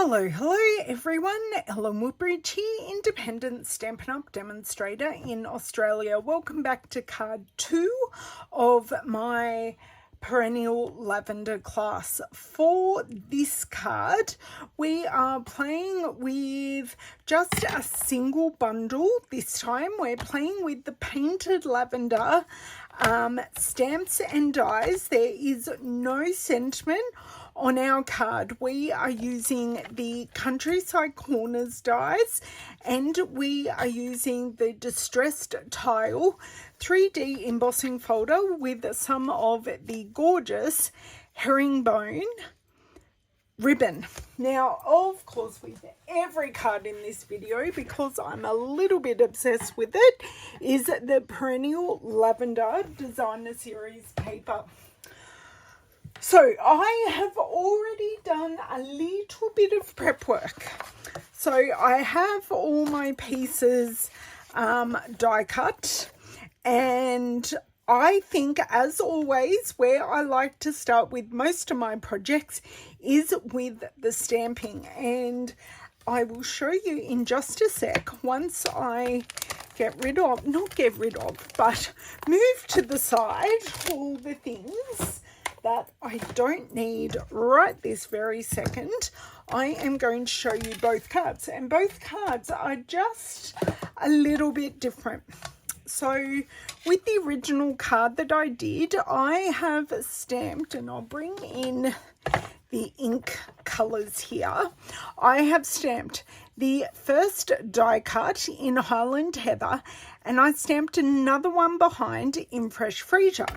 Hello everyone, Ellen Woodbridge here, independent Stampin' Up! Demonstrator in Australia. Welcome back to card 2 of my perennial lavender class. For this card, we are playing with just a single bundle. This time we're playing with the painted lavender stamps and dies. There is no sentiment on our card. We are using the Countryside Corners dies and we are using the Distressed Tile 3D embossing folder with some of the gorgeous herringbone ribbon. Now, of course, with every card in this video, because I'm a little bit obsessed with it, is the Perennial Lavender Designer Series paper. So I have already done a little bit of prep work. So I have all my pieces die cut, and I think, as always, where I like to start with most of my projects is with the stamping, and I will show you in just a sec once I but move to the side all the things that I don't need right this very second. I am going to show you both cards, and both cards are just a little bit different. So with the original card that I did, I have stamped, and I'll bring in the ink colors here. I have stamped the first die cut in Highland Heather, and I stamped another one behind in Fresh Freesia.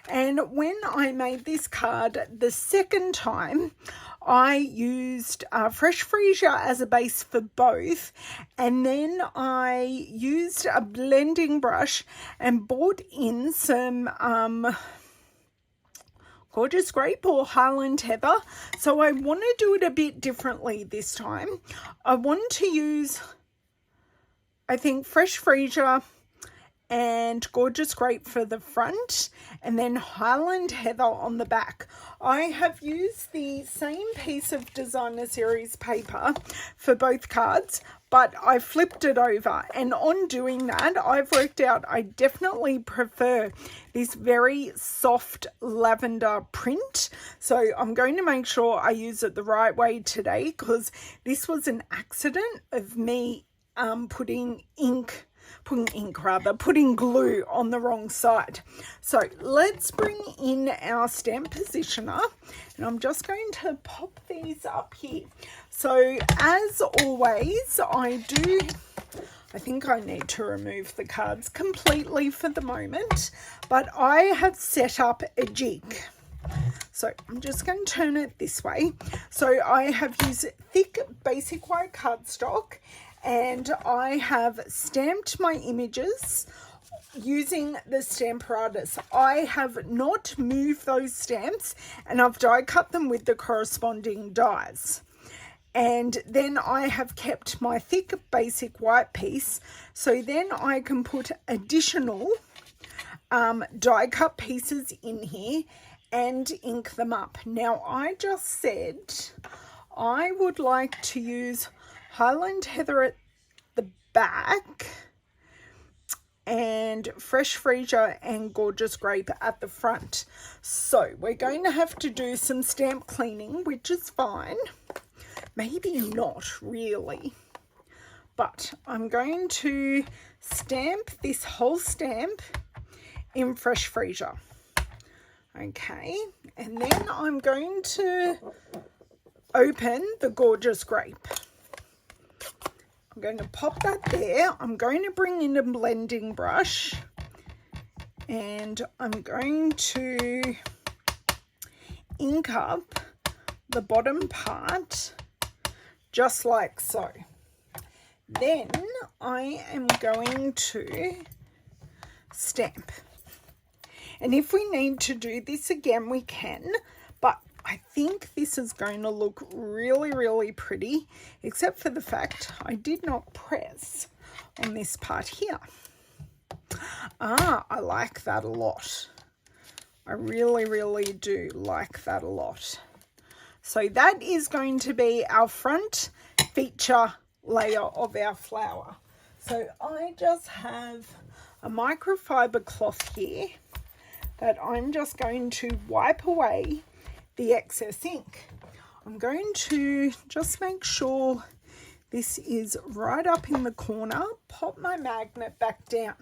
And when I made this card the second time, I used Fresh Freesia as a base for both, and then I used a blending brush and brought in some Gorgeous Grape or Highland Heather. So I want to do it a bit differently this time. I want to use, I think, Fresh Freesia and Gorgeous Grape for the front, and then Highland Heather on the back. I have used the same piece of Designer Series paper for both cards, but I flipped it over, and on doing that, I've worked out I definitely prefer this very soft lavender print. So I'm going to make sure I use it the right way today, because this was an accident of me putting glue on the wrong side. So let's bring in our stamp positioner, and I'm just going to pop these up here. So as always, I think I need to remove the cards completely for the moment, but I have set up a jig. So I'm just going to turn it this way. So I have used thick basic white cardstock, and I have stamped my images using the Stamparatus. I have not moved those stamps, and I've die cut them with the corresponding dies. And then I have kept my thick basic white piece, so then I can put additional die cut pieces in here and ink them up. Now, I just said I would like to use Highland Heather at the back and Fresh Freesia and Gorgeous Grape at the front. So we're going to have to do some stamp cleaning, which is fine. Maybe not really, but I'm going to stamp this whole stamp in Fresh Freesia. Okay, and then I'm going to open the Gorgeous Grape. I'm going to pop that there. I'm going to bring in a blending brush, and I'm going to ink up the bottom part just like so. Then I am going to stamp. And if we need to do this again, we can, but I think this is going to look really, really pretty, except for the fact I did not press on this part here. I like that a lot. I really, really do like that a lot. So that is going to be our front feature layer of our flower. So I just have a microfiber cloth here that I'm just going to wipe away the excess ink. I'm going to just make sure this is right up in the corner, pop my magnet back down.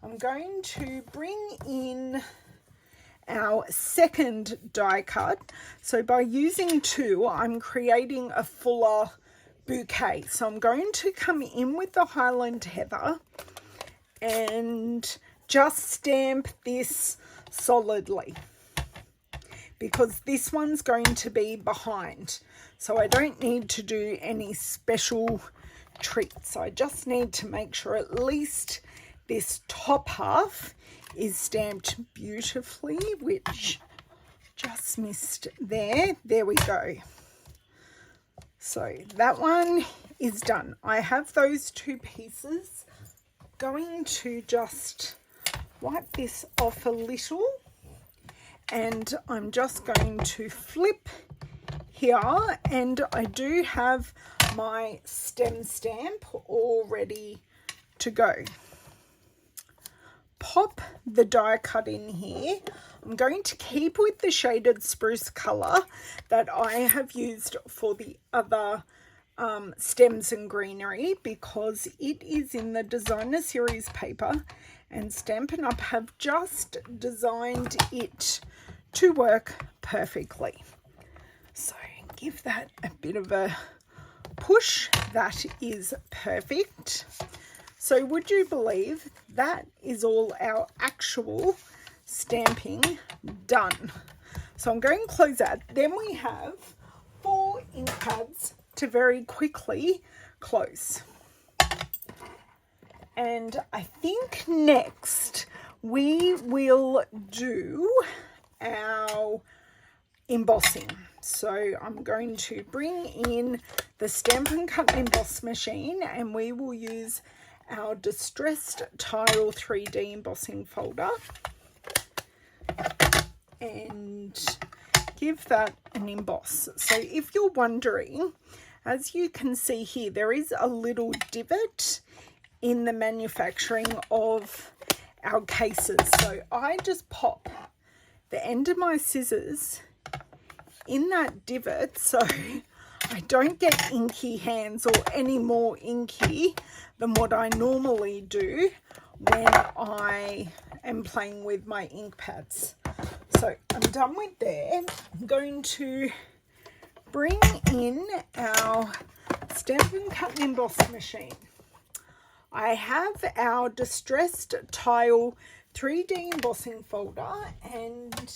I'm going to bring in our second die cut. So by using two, I'm creating a fuller bouquet. So I'm going to come in with the Highland Heather and just stamp this solidly, because this one's going to be behind. So I don't need to do any special treats. I just need to make sure at least this top half is stamped beautifully, which just missed there. There we go. So that one is done. I have those two pieces. Going to just wipe this off a little, and I'm just going to flip here, and I do have my stem stamp all ready to go. Pop the die cut in here. I'm going to keep with the shaded spruce colour that I have used for the other stems and greenery, because it is in the designer series paper, and Stampin' Up have just designed it to work perfectly. So give that a bit of a push. That is perfect. So would you believe that is all our actual stamping done? So I'm going to close that. Then we have 4 ink pads to very quickly close. And I think next we will do our embossing. So I'm going to bring in the Stampin' Cut and Emboss machine, and we will use our Distressed Tile 3D embossing folder and give that an emboss. So if you're wondering, as you can see here, there is a little divot in the manufacturing of our cases. So I just pop the end of my scissors in that divot so I don't get inky hands, or any more inky than what I normally do when I am playing with my ink pads. So I'm done with there. I'm going to bring in our Stampin' Cut and Emboss machine. I have our Distressed Tile 3D embossing folder, and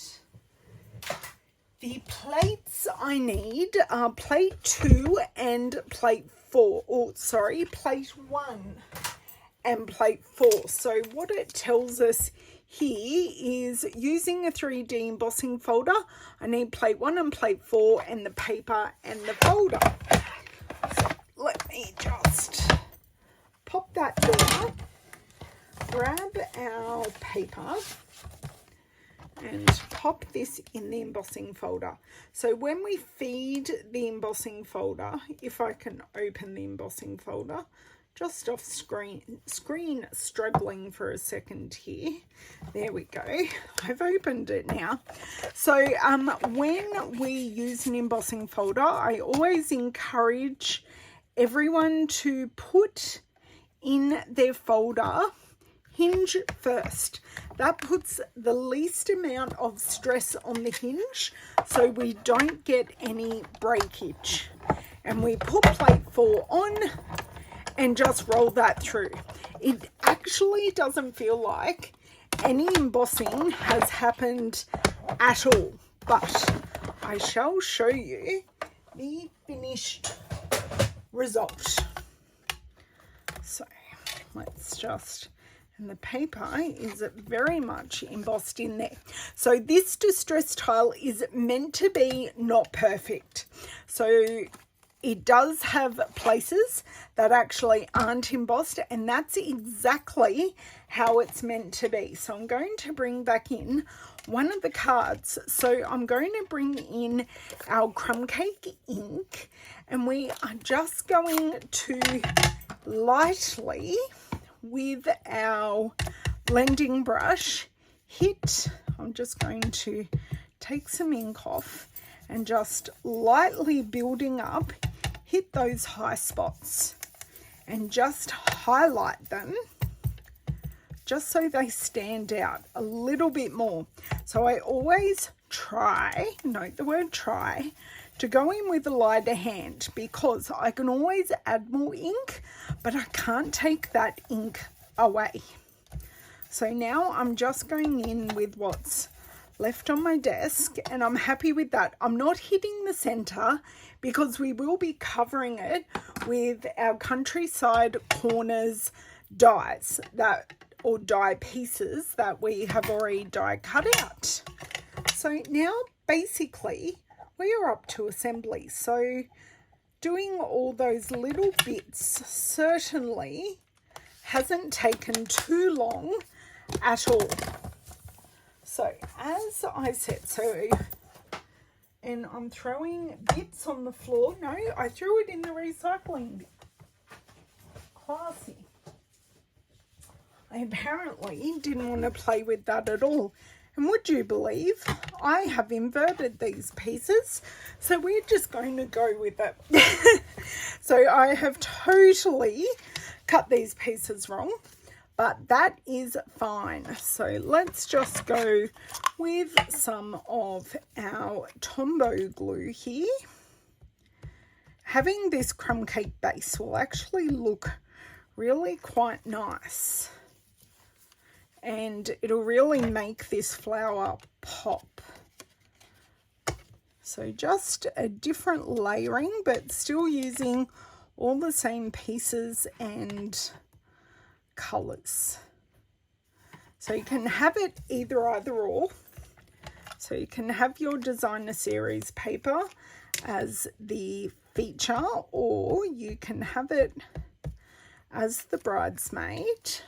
the plates I need are plate 2 and plate 4. Oh, sorry, plate 1 and plate 4. So what it tells us here is, using a 3D embossing folder, I need plate 1 and plate 4 and the paper and the folder. So let me just pop that there, grab our paper and pop this in the embossing folder. So when we feed the embossing folder, if I can open the embossing folder, just off screen struggling for a second here. There we go. I've opened it now. So when we use an embossing folder, I always encourage everyone to put in their folder hinge first. That puts the least amount of stress on the hinge so we don't get any breakage. And we put plate 4 on and just roll that through. It actually doesn't feel like any embossing has happened at all, but I shall show you the finished result. So let's just, and the paper is very much embossed in there. So this distress tile is meant to be not perfect. So it does have places that actually aren't embossed, and that's exactly how it's meant to be. So I'm going to bring back in one of the cards. So I'm going to bring in our crumb cake ink, and we are just going to lightly, with our blending brush, I'm just going to take some ink off and just lightly building up, hit those high spots and just highlight them just so they stand out a little bit more. So I always try, note the word try, to go in with a lighter hand, because I can always add more ink, but I can't take that ink away. So now I'm just going in with what's left on my desk, and I'm happy with that. I'm not hitting the center because we will be covering it with our Countryside Corners dies, or die pieces that we have already die cut out. So now basically we are up to assembly. So doing all those little bits certainly hasn't taken too long at all. So as I said, and I'm throwing bits on the floor. No, I threw it in the recycling bin. Classy. I apparently didn't want to play with that at all. And would you believe I have inverted these pieces? So we're just going to go with it. So I have totally cut these pieces wrong, but that is fine. So let's just go with some of our Tombow glue here. Having this crumb cake base will actually look really quite nice, and it'll really make this flower pop. So just a different layering, but still using all the same pieces and colors. So you can have it either or. So you can have your designer series paper as the feature, or you can have it as the bridesmaid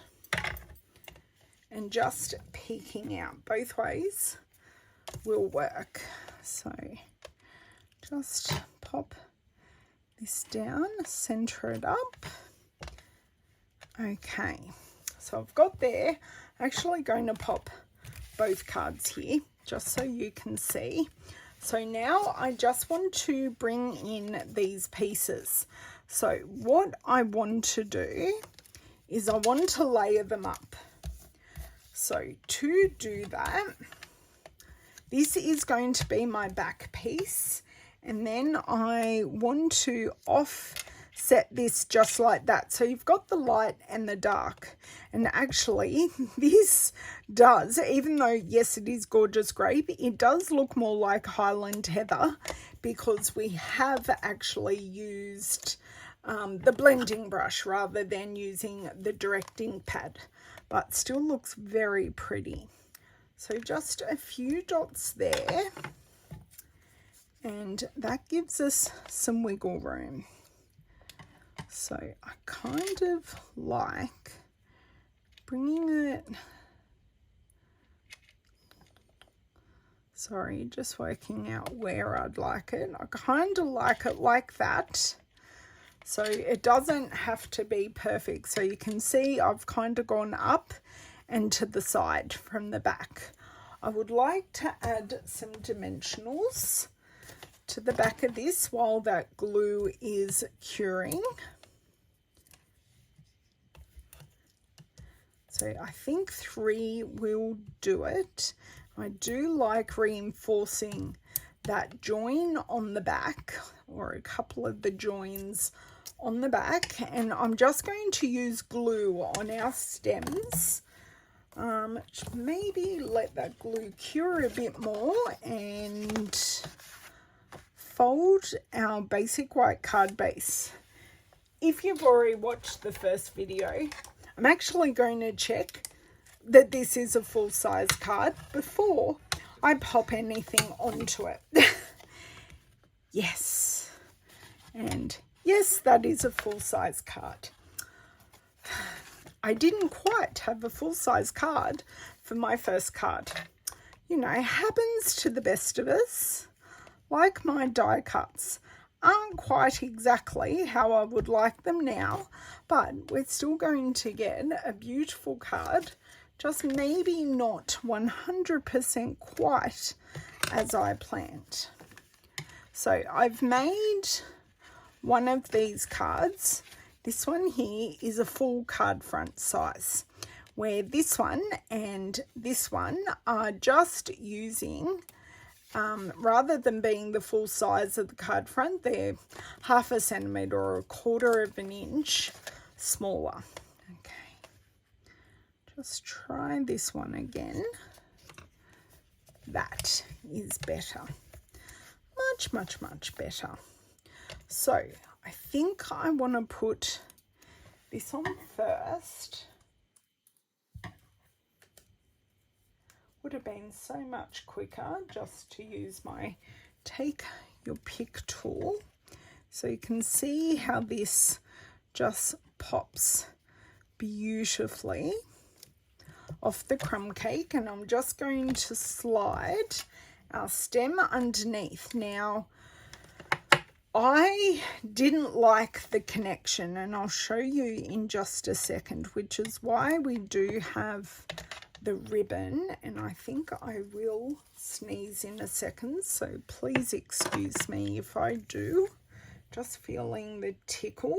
and just peeking out. Both ways will work. So just pop this down, center it up. Okay, so I've got there. Actually going to pop both cards here just so you can see. So now I just want to bring in these pieces. So what I want to do is I want to layer them up. So to do that, this is going to be my back piece, and then I want to offset this just like that. So you've got the light and the dark, and actually this does, even though yes it is gorgeous grape, it does look more like Highland Heather because we have actually used the blending brush rather than using the directing pad, but still looks very pretty. So just a few dots there, and that gives us some wiggle room. So I kind of like bringing it, sorry, just working out where I'd like it. I kind of like it like that. So it doesn't have to be perfect. So you can see I've kind of gone up and to the side from the back. I would like to add some dimensionals to the back of this while that glue is curing. So I think 3 will do it. I do like reinforcing that join on the back, or a couple of the joins on the back, and I'm just going to use glue on our stems. Maybe let that glue cure a bit more and fold our basic white card base. If you've already watched the first video, I'm actually going to check that this is a full-size card before I pop anything onto it. Yes. And yes, that is a full-size card. I didn't quite have a full-size card for my first card. You know, it happens to the best of us. Like my die cuts aren't quite exactly how I would like them now, but we're still going to get a beautiful card, just maybe not 100% quite as I planned. So I've made one of these cards. This one here is a full card front size, where this one and this one are just using, rather than being the full size of the card front, they're 1/2 centimetre or 1/4 of an inch smaller. Okay, just try this one again. That is better. Much, much, much better. So I think I want to put this on first. Would have been so much quicker just to use my take your pick tool, so you can see how this just pops beautifully off the crumb cake. And I'm just going to slide our stem underneath. Now, I didn't like the connection, and I'll show you in just a second, which is why we do have the ribbon, and I think I will sneeze in a second, so please excuse me if I do. Just feeling the tickle.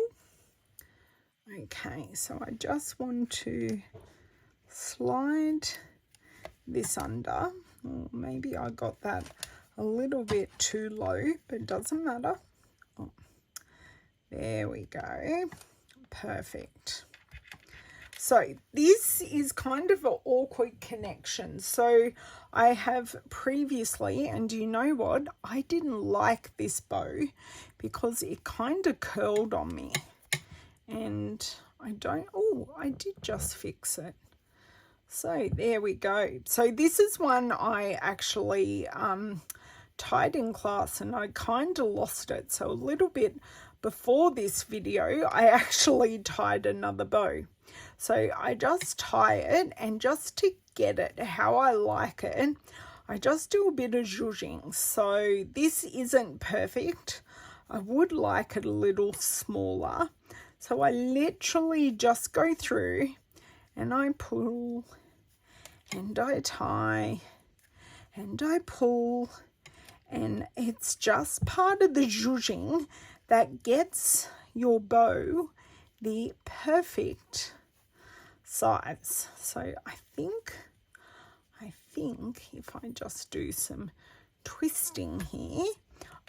Okay, so I just want to slide this under. Or maybe I got that a little bit too low, but it doesn't matter. Oh, there we go. Perfect. So this is kind of an awkward connection. So I have previously, and you know what? I didn't like this bow because it kind of curled on me. And I did just fix it. So there we go. So this is one I actually tied in class, and I kind of lost it. So a little bit before this video, I actually tied another bow. So I just tie it, and just to get it how I like it, I just do a bit of zhuzhing. So this isn't perfect. I would like it a little smaller. So I literally just go through and I pull and I tie and I pull, and it's just part of the zhuzhing that gets your bow the perfect size. So I think if I just do some twisting here,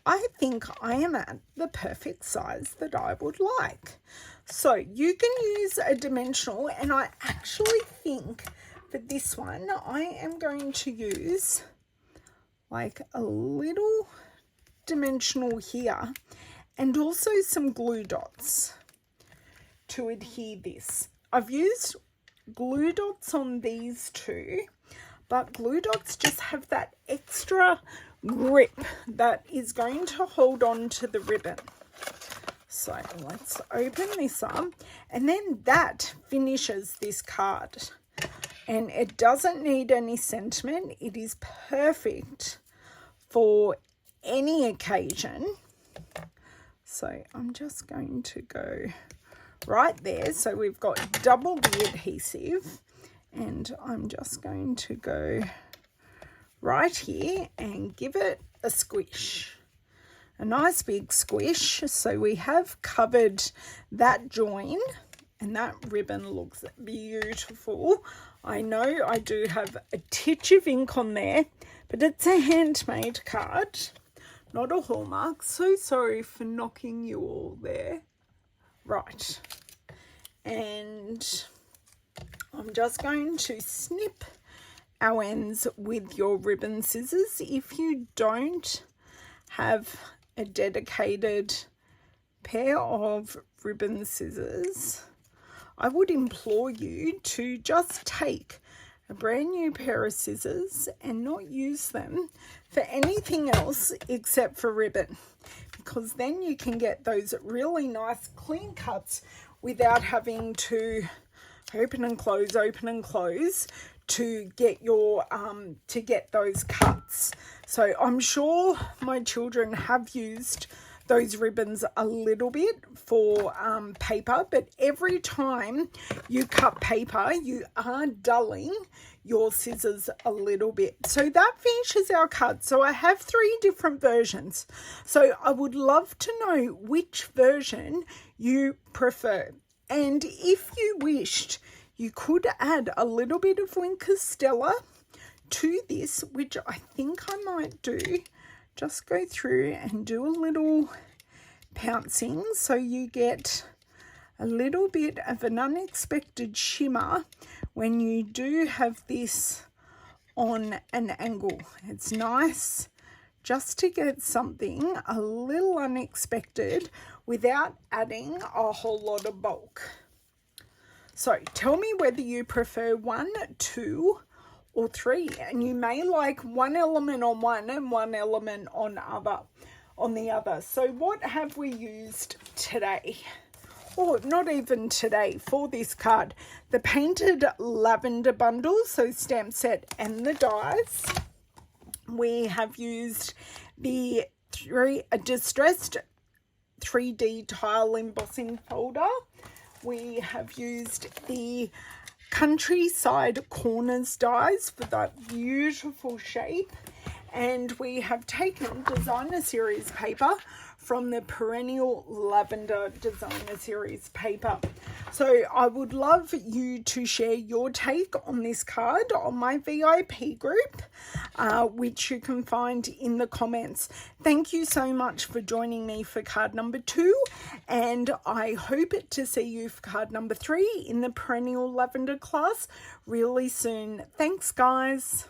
I think I am at the perfect size that I would like. So you can use a dimensional, and I actually think for this one I am going to use like a little dimensional here, and also some glue dots to adhere this. I've used glue dots on these two, but glue dots just have that extra grip that is going to hold on to the ribbon. So let's open this up, and then that finishes this card. And it doesn't need any sentiment. It is perfect for any occasion. So I'm just going to go right there. So we've got double the adhesive, and I'm just going to go right here and give it a squish, a nice big squish. So we have covered that join, and that ribbon looks beautiful. I know I do have a titch of ink on there, but it's a handmade card, not a Hallmark. So sorry for knocking you all there. Right, and I'm just going to snip our ends with your ribbon scissors. If you don't have a dedicated pair of ribbon scissors, I would implore you to just take a brand new pair of scissors and not use them for anything else except for ribbon, because then you can get those really nice clean cuts without having to open and close to get your to get those cuts. So I'm sure my children have used those ribbons a little bit for paper, but every time you cut paper, you are dulling your scissors a little bit. So that finishes our cut. So I have 3 different versions. So I would love to know which version you prefer. And if you wished, you could add a little bit of Wink Stella to this, which I think I might do. Just go through and do a little pouncing so you get a little bit of an unexpected shimmer when you do have this on an angle. It's nice just to get something a little unexpected without adding a whole lot of bulk. So tell me whether you prefer 1, 2, or 3, and you may like one element on one and one element on the other. So what have we used today? Or not even today for this card. The painted lavender bundle, so stamp set and the dies. We have used the distressed 3D tile embossing folder. We have used the countryside corners dies for that beautiful shape, and we have taken designer series paper from the perennial lavender designer series paper. So I would love you to share your take on this card on my VIP group, which you can find in the comments. Thank you so much for joining me for card number 2, and I hope to see you for card number 3 in the perennial lavender class really soon. Thanks, guys.